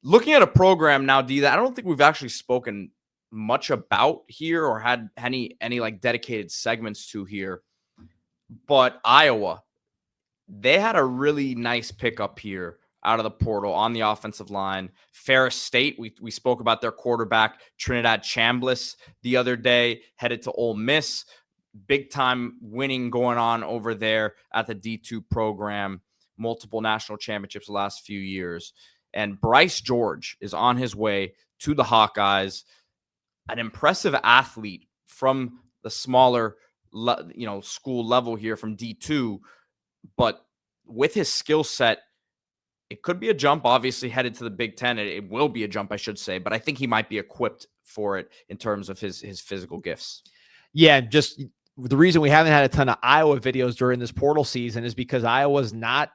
looking at a program now, D, that I don't think we've actually spoken much about here or had any like dedicated segments to here. But Iowa, they had a really nice pickup here out of the portal on the offensive line. Ferris State, we spoke about their quarterback, Trinidad Chambliss, the other day, headed to Ole Miss. Big time winning going on over there at the D2 program. Multiple national championships the last few years. And Bryce George is on his way to the Hawkeyes, an impressive athlete from the smaller, school level here from D2. But with his skill set, it could be a jump, obviously, headed to the Big Ten. It will be a jump, I should say, but I think he might be equipped for it in terms of his physical gifts. Yeah, just the reason we haven't had a ton of Iowa videos during this portal season is because Iowa's not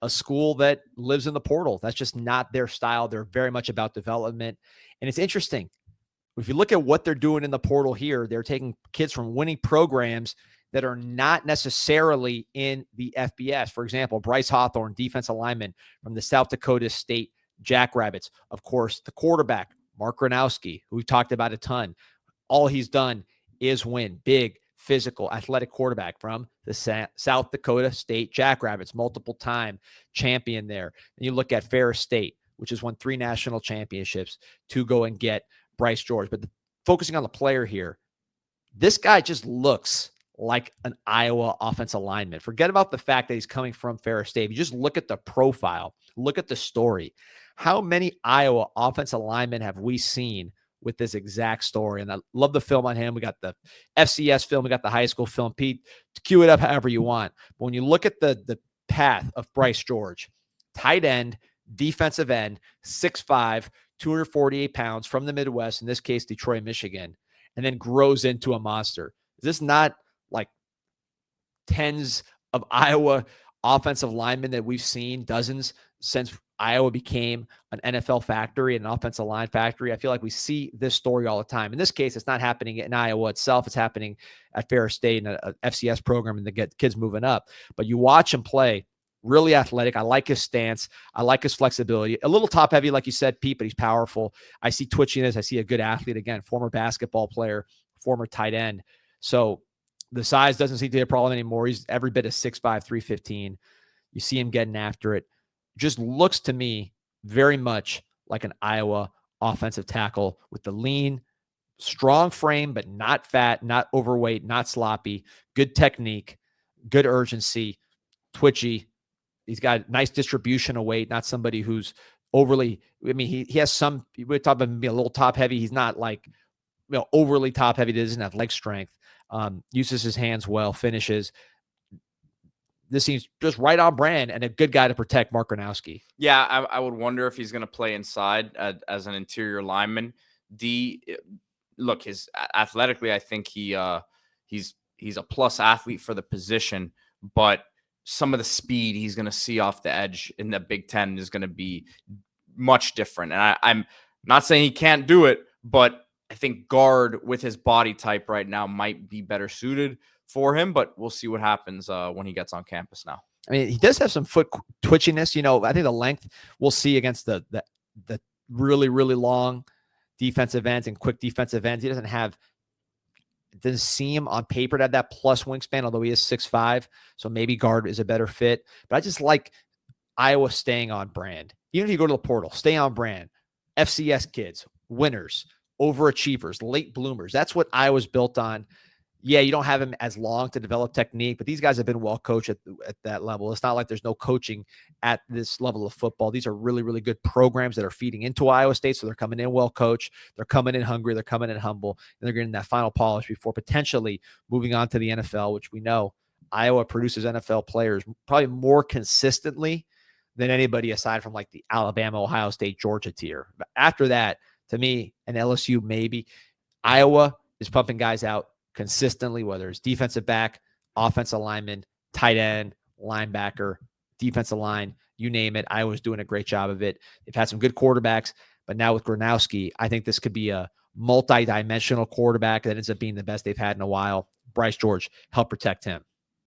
a school that lives in the portal. That's just not their style. They're very much about development. And it's interesting. If you look at what they're doing in the portal here, they're taking kids from winning programs that are not necessarily in the FBS. For example, Bryce Hawthorne, defensive lineman from the South Dakota State Jackrabbits. Of course, the quarterback, Mark Gronowski, who we've talked about a ton. All he's done is win. Big, physical, athletic quarterback from the South Dakota State Jackrabbits, multiple-time champion there. And you look at Ferris State, which has won 3 national championships, to go and get Bryce George. But focusing on the player here, this guy just looks like an Iowa offensive lineman. Forget about the fact that he's coming from Ferris State. You just look at the profile, look at the story. How many Iowa offensive linemen have we seen with this exact story? And I love the film on him. We got the FCS film. We got the high school film. Pete, cue it up however you want. But when you look at the path of Bryce George, tight end, defensive end, 6'5", 248 pounds from the Midwest, in this case, Detroit, Michigan, and then grows into a monster. Is this not like tens of Iowa offensive linemen that we've seen, dozens, since Iowa became an NFL factory, an offensive line factory? I feel like we see this story all the time. In this case, it's not happening in Iowa itself. It's happening at Ferris State and a FCS program, and to get kids moving up. But you watch him play, really athletic. I like his stance. I like his flexibility. A little top heavy, like you said, Pete, but he's powerful. I see twitchiness. I see a good athlete. Again, former basketball player, former tight end. So the size doesn't seem to be a problem anymore. He's every bit of 6'5", 315. You see him getting after it. Just looks to me very much like an Iowa offensive tackle with the lean, strong frame, but not fat, not overweight, not sloppy, good technique, good urgency, twitchy. He's got nice distribution of weight, not somebody who's overly, I mean, he has some, we're talking about being a little top heavy. He's not like, overly top heavy. He doesn't have leg strength. Uses his hands well, finishes. This seems just right on brand and a good guy to protect Mark Gronowski. Yeah, I would wonder if he's going to play inside as an interior lineman. Look, his athletically, I think he's a plus athlete for the position, but some of the speed he's going to see off the edge in the Big Ten is going to be much different. And I'm not saying he can't do it, but I think guard with his body type right now might be better suited for him, but we'll see what happens when he gets on campus now. I mean, he does have some foot twitchiness. I think the length we'll see against the really, really long defensive ends and quick defensive ends. He doesn't seem on paper to have that plus wingspan, although he is 6'5", so maybe guard is a better fit. But I just like Iowa staying on brand. Even if you go to the portal, stay on brand. FCS kids, winners, overachievers, late bloomers. That's what Iowa's built on. Yeah, you don't have him as long to develop technique, but these guys have been well coached at that level. It's not like there's no coaching at this level of football. These are really, really good programs that are feeding into Iowa State, so they're coming in well coached. They're coming in hungry. They're coming in humble, and they're getting that final polish before potentially moving on to the NFL, which we know Iowa produces NFL players probably more consistently than anybody aside from like the Alabama, Ohio State, Georgia tier. But after that, to me, and LSU maybe, Iowa is pumping guys out consistently, whether it's defensive back, offensive lineman, tight end, linebacker, defensive line, you name it. Iowa's doing a great job of it. They've had some good quarterbacks, but now with Gronowski, I think this could be a multi-dimensional quarterback that ends up being the best they've had in a while. Bryce George helped protect him.